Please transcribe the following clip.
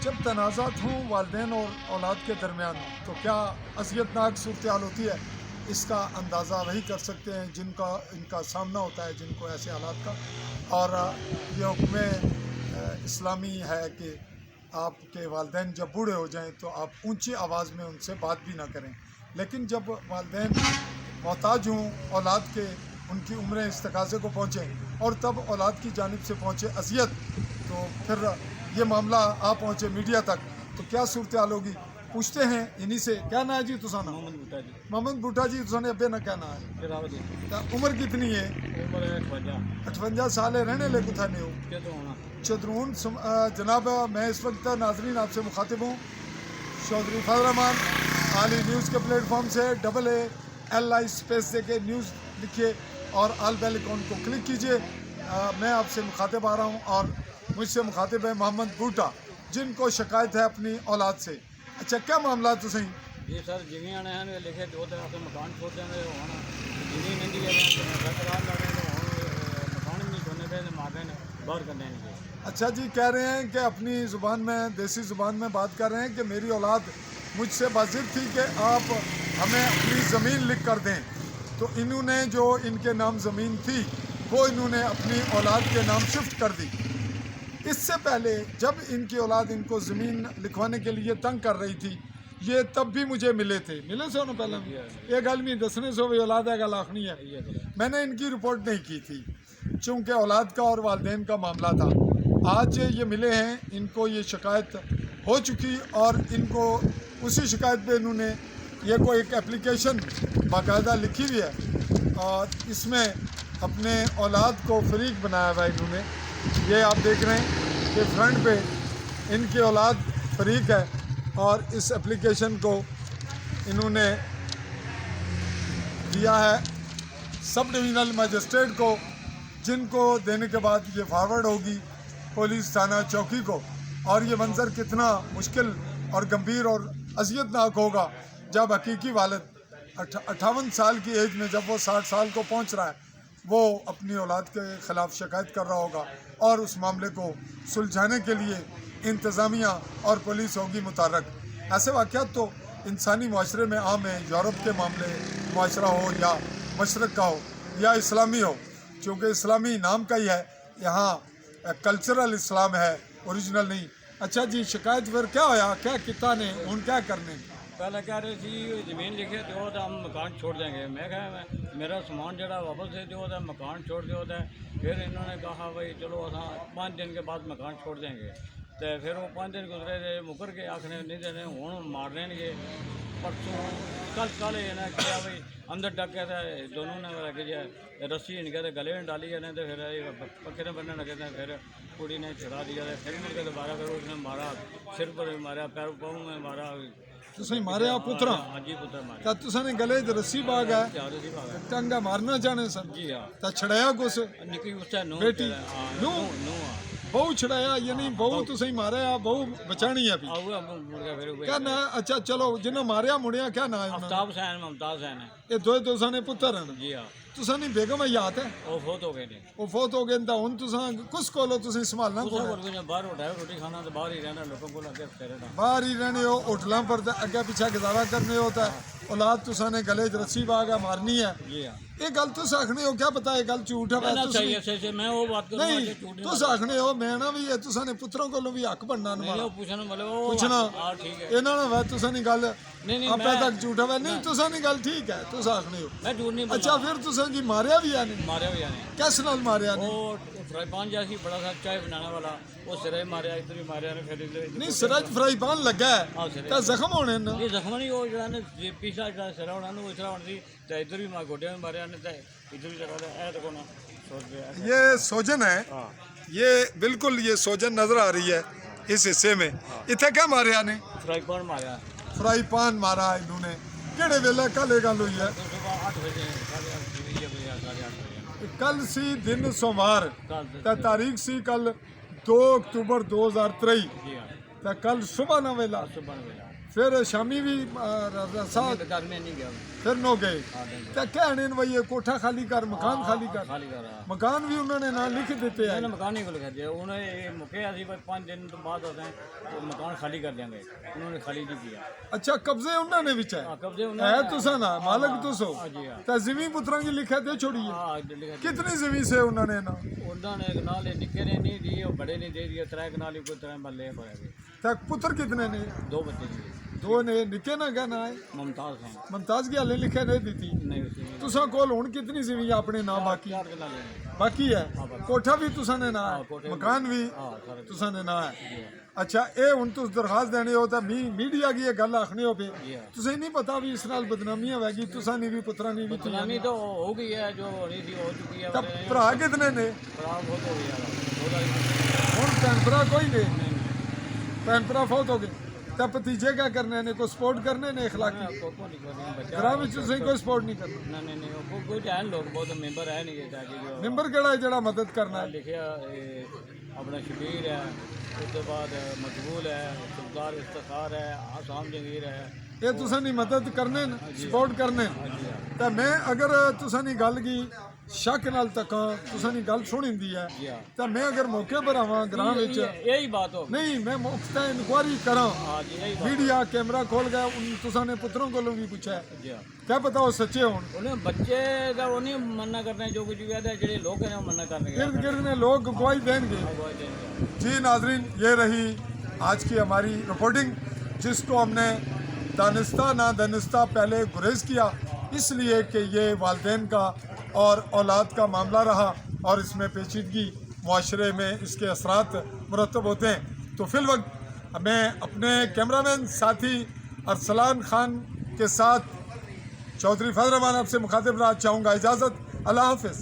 जब तनाज़ात हों वालिदैन और औलाद के दरमियान तो क्या अज़ियतनाक सूरत-ए-हाल होती है, इसका अंदाज़ा वही कर सकते हैं जिनका इनका सामना होता है, जिनको ऐसे हालात का। और ये हुक्म इस्लामी है कि आपके वालिदैन जब बूढ़े हो जाएं तो आप ऊंची आवाज़ में उनसे बात भी ना करें, लेकिन जब वालिदैन मोहताज हों औलाद के, उनकी उम्रें इस तकाज़े को पहुँचें और तब औलाद की जानिब से पहुँचे अज़ियत, तो फिर ये मामला आ पहुँचे मीडिया तक तो क्या सूरत हाल होगी। पूछते हैं इन्हीं से। क्या ना है जी तुसाना? मोहम्मद बूटा जी। तुसाने अब्बे ना क्या ना है? उम्र कितनी है? 58 साल है। रहने ले कुथा नहीं हो? चदरून। जनाब मैं इस वक्त नाजरीन आपसे मुखातिब हूँ चौधरी फजल रहमान आली न्यूज़ के प्लेटफॉर्म से। AALI स्पेस दे के न्यूज़ लिखिए और आल बेल आइकॉन को क्लिक कीजिए। मैं आपसे मुखातिब आ रहा हूँ और मुझसे मुखातिब है मोहम्मद बूटा, जिनको शिकायत है अपनी औलाद से। अच्छा, क्या मामला तो सही? जी सर, जिमी आने हैं लिखे दो तरह से मकान छोड़ देंगे होना जिमी नहीं है मकान नहीं छोड़ने पे मारे बाहर करने नहीं। अच्छा जी, कह रहे हैं कि अपनी ज़ुबान में, देसी ज़ुबान में बात कर रहे हैं कि मेरी औलाद मुझसे बाज़िद थी कि आप हमें अपनी ज़मीन लिख कर दें, तो इन्होंने जो इनके नाम ज़मीन थी वो इन्होंने अपनी औलाद के नाम शिफ्ट कर दी। इससे पहले जब इनकी औलाद इनको ज़मीन लिखवाने के लिए तंग कर रही थी, ये तब भी मुझे मिले थे। मिले से उन्होंने पहले ये गल में दसने सो भी औलाद है गल आखनी है। मैंने इनकी रिपोर्ट नहीं की थी चूँकि औलाद का और वालिदैन का मामला था। आज ये मिले हैं, इनको ये शिकायत हो चुकी और इनको उसी शिकायत पे इन्होंने ये कोई एक एप्लीकेशन बाकायदा लिखी हुई है और इसमें अपने औलाद को फरीक बनाया हुआ है इन्होंने। ये आप देख रहे हैं कि फ्रंट पे इनकी औलाद फरीक है और इस एप्लीकेशन को इन्होंने दिया है सब डिविजनल मजिस्ट्रेट को, जिनको देने के बाद ये फॉरवर्ड होगी पुलिस थाना चौकी को। और ये मंज़र कितना मुश्किल और गंभीर और अज़ियतनाक होगा जब हकीकी वालिद 58 साल की एज में, जब वो 60 साल को पहुंच रहा है, वो अपनी औलाद के ख़िलाफ़ शिकायत कर रहा होगा और उस मामले को सुलझाने के लिए इंतज़ामिया और पुलिस होगी मुतहर्रिक। ऐसे वाक़यात तो इंसानी माशरे में आम है। यूरोप के मामले माशरा हो या मशरक़ का हो या इस्लामी हो, चूँकि इस्लामी नाम का ही है, यहाँ कल्चरल इस्लाम है, ओरिजिनल नहीं। अच्छा जी, शिकायत फिर क्या होया, क्या किता ने उन क्या करने? पहले कह रहे थी ज़मीन लिखे दो तो हम मकान छोड़ देंगे। मैं कहा मेरा सामान जरा वापस दे दो तो मकान छोड़ दो। फिर इन्होंने कहा भाई चलो असा 5 दिन के बाद मकान छोड़ देंगे। तो फिर वो 5 दिन गुजरे थे, मुकर के आखने नहीं देने हूँ मार देंगे। परसों कल इन्हें किया भाई अंदर डके थे दोनों ने लगे जाए रस्सी इनके गले में डाली है तो फिर पक्के ने बनने लगे थे। फिर कुड़ी ने छुड़ा दिया था। फिर मुझे दोबारा फिर उसने मारा, सिर पर भी मारा, पैर पाँव में मारा। तुसें मारिया पुत्रा? हाँ जी, पुत्र मारे। तो तुसें गले च रस्सी पा गए टंगा मारना चाहने सन? जी हाँ। तो छड़ाया कुछ? निकी उससे नूह बेटी नूह बहू छड़ाया, यानी बहू तुसें मारिया, बहू बचानी है अभी? क्या ना? अच्छा चलो, जिन्हें मारिया मुड़िया क्या ना है? आफ्ताब हुसैन, मुमताज हुसैन है। ये दो तुसाने पुत्र हैं? जी हाँ। तुसानी बेगम याद है? वो फोत हो गए ने। वो फोत हो गए तो हुन तुसां कुस कोलो तुसें संभालना कोल है? बाहर उठाया रोटी खाना तो बाहर ही रहना, लोगों को लगे रहना। बाहर ही रहने हो, होटलों पर अगे पीछे गुजारा करने होता है। औलाद तुसाने गले च रस्सी पा के मारनी है। जी हाँ। ये गल तुस आखने हो, क्या पता है गल झूठ है? मैं वो बात करूं नहीं तुस आखने हो, मैं ना भी तुसाने पुत्रों को भी हक बनना पूछना इन्हों ने तुसानी गल आपे तक झूठ है नहीं, तुसानी गल ठीक है, तुस आखने हो। अच्छा फिर तुसा की मारिया भी है? मारिया भी है। किस नाल मारिया? फ्राई पान जैसी बड़ा सा चाय बनाने वाला, वो सिरे मारिया, इधर ही मारिया ने। फिर नहीं सिर फ्राई पान लगा है तो जख्म होने ना? ये जख्म नहीं, वो जो पिछला जो सिरा होना वो इस तरह होनी तो इधर भी गोडिया में मारिया ने तो इधर भी जगह है तो कोना सोच गया। ये सोजन है, ये बिल्कुल ये सोजन नजर आ रही है इस हिस्से में। इतने क्या मारिया ने? फ्राई पान मारा। फ्राई पान मारा इन्होंने? केड़े वेले कल गल हुई है? सुबह 8 बजे, 8:30 बजे। कल सी दिन सोमवार, तारीख सी कल 2 अक्टूबर 2023। तो कल सुबह ना वेला ਫਿਰ ਸ਼ਾਮੀ ਵੀ ਰਸਾ घर में नहीं गया ਫਿਰ ਨੋ ਗਏ हाँ, नहीं गया। ਤਾਂ ਕਹਿਣੇ ਨੇ ਬਈ ਇਹ ਕੋਠਾ ਖਾਲੀ ਕਰ ਮਕਾਨ ਖਾਲੀ ਕਰ खाली कर रहा ਮਕਾਨ ਵੀ ਉਹਨਾਂ ਨੇ ਨਾਲ ਲਿਖ ਦਿੱਤੇ ਹੈ मैंने मकान ही को लिखा दिया उन्होंने ये मुके ऐसी भाई 5 दिन तो बाद होते हैं तो मकान खाली कर देंगे उन्होंने खाली नहीं किया ਅੱਛਾ ਕਬਜ਼ੇ ਉਹਨਾਂ ਨੇ ਵਿੱਚ ਹੈ हाँ, कब्जे ਹੈ उन्होंने ਤੁਸਾਂ ਨਾ ਮਾਲਕ ਤੁਸੋ हाँ जी हाँ ਤਾਂ ਜ਼ਮੀਨ ਪੁੱਤਰਾਂ ਦੀ ਲਿਖਿਆ ਤੇ ਛੋੜੀ ਹੈ हाँ लिखा दिया। ਕਿਤਨੀ ਜ਼ਮੀਨ ਸੇ ਉਹਨਾਂ ਨੇ ਨਾ उन्होंने एक नाल निके ने नहीं दी और बड़े ने दे दिया 3 कनाल ही कोई 3 बल्ले पड़े ਤਾਂ ਪੁੱਤਰ ਕਿਤਨੇ ਨੇ 2 बच्चे दिए ਦੋ ਨੇ ਨਿੱਕੇ ਨਾ ਕਹਿਣਾ ਹੈ मुमताज हैं ਮਮਤਾਜ਼ ਕੀ ਹਾਲੇ ਲਿਖਿਆ ਨਹੀਂ ਦਿੱਤੀ नहीं उसी ਤੁਸਾਂ ਕੋਲ ਹੁਣ ਕਿਤਨੀ ਜ਼ਮੀਨ ਆਪਣੇ ਨਾਂ ਬਾਕੀ 4 कनाल लेने ਬਾਕੀ ਹੈ ਕੋਠਾ ਵੀ ਤੁਸਾਂ ਨੇ ਨਾ हाँ ਹੈ कोठे ਮਕਾਨ ਵੀ हाँ सारे ਤੁਸਾਂ ਨੇ ਨਾ ਹੈ जी हाँ ਅੱਛਾ ਇਹ ਹੁਣ ਤੁਸੀਂ ਦਰਖਾਸਤ ਦੇਣੀ ਹੋ ਤਾਂ ਮੀਡੀਆ ਕੀ ਇਹ ਗੱਲ ਆਖਣੀ ਹੋਵੇ जी हाँ ਤੁਸੀਂ ਨਹੀਂ ਪਤਾ ਵੀ ਇਸ ਨਾਲ ਬਦਨਾਮੀਆਂ ਹੋਵੇਗੀ ਤੁਸਾਂ ਨਹੀਂ ਵੀ ਪੁੱਤਰਾਂ ਨਹੀਂ ਵੀ ਧੀਆਂ बदनामी तो हो गई है जो होनी थी हो चुकी है ਤਾਂ ਭਰਾ ਕਿਤਨੇ ਨੇ खराब हो तो गया ਹੁਣ ਭੈਣ ਭਰਾ ਕੋਈ ਨਹੀਂ ਭੈਣ ਭਰਾ ਫੌਤ ਹੋ ਗਏ ਤਾਂ ਭਤੀਜੇ ਕਿਆ ਕਰਨੇ ਨੇ ਕੋਈ ਸਪੋਰਟ ਕਰਨੇ ਨੇ اخلاقی कोको नहीं कर रहे बच्चा ਘਰਾਂ ਵਿੱਚ ਤੁਸੀਂ ਕੋਈ ਸਪੋਰਟ ਨਹੀਂ ਕਰਨਾ नहीं नहीं नहीं वो कुछ है लोग बहुत मेंबर है नहीं ताकि जो ਮੈਂਬਰ ਕਿਹੜਾ ਹੈ ਜਿਹੜਾ ਮਦਦ ਕਰਨਾ ਹੈ लिखिया अपना शबीर है उसके बाद मकबूल है सुल्तान इफ्तार है आसाम जंगीर है ਇਹ ਤੁਸੀਂ ਨਹੀਂ ਮਦਦ ਕਰਨੇ ਸਪੋਰਟ ਕਰਨੇ हाँ जी हाँ ਤਾਂ ਮੈਂ ਅਗਰ ਤੁਸੀਂ ਨਹੀਂ ਗੱਲ ਕੀ ਸ਼ੱਕ ਨਾਲ ਤੱਕਾਂ ਤੁਸੀਂ ਨਹੀਂ ਗੱਲ ਸੁਣੀਂਦੀ ਹੈ जी हाँ ਤਾਂ ਮੈਂ ਅਗਰ ਮੌਕੇ ਪਰ ਆਵਾਂ ਗ੍ਰਾਮ ਵਿੱਚ यही बात हो ਨਹੀਂ ਮੈਂ ਮੁਖਤਾ ਇਨਕੁਆਰੀ ਕਰਾਂ हाँ जी यही बात ਮੀਡੀਆ ਕੈਮਰਾ ਖੋਲ ਗਿਆ ਤੁਸੀਂ ਨੇ ਪੁੱਤਰੋਂ ਕੋਲੋਂ ਵੀ ਪੁੱਛਿਆ जी हाँ ਕਿਆ ਪਤਾ ਉਹ ਸੱਚੇ ਹੋਣ उन्हें बच्चे का वो नहीं मन्ना करते हैं जो कुछ भी कहते हैं जो लोग हैं वो मन्ना करने के गिर्द गिर्द में लोग गवाही देंगे जी नाजरीन ये रही आज की हमारी रिपोर्टिंग जिसको हमने दानिस्ता ना दानिस्ता पहले गुरेज किया इसलिए कि ये वालदेन का और औलाद का मामला रहा और इसमें पेचीदगी मुआशरे में इसके असरात मुरतब होते हैं तो फिलवक्त मैं अपने कैमरामैन साथी अरसलान खान के साथ चौधरी फजल रहमान आपसे मुखातिब रहा चाहूँगा इजाज़त अल्लाह हाफ़िज़।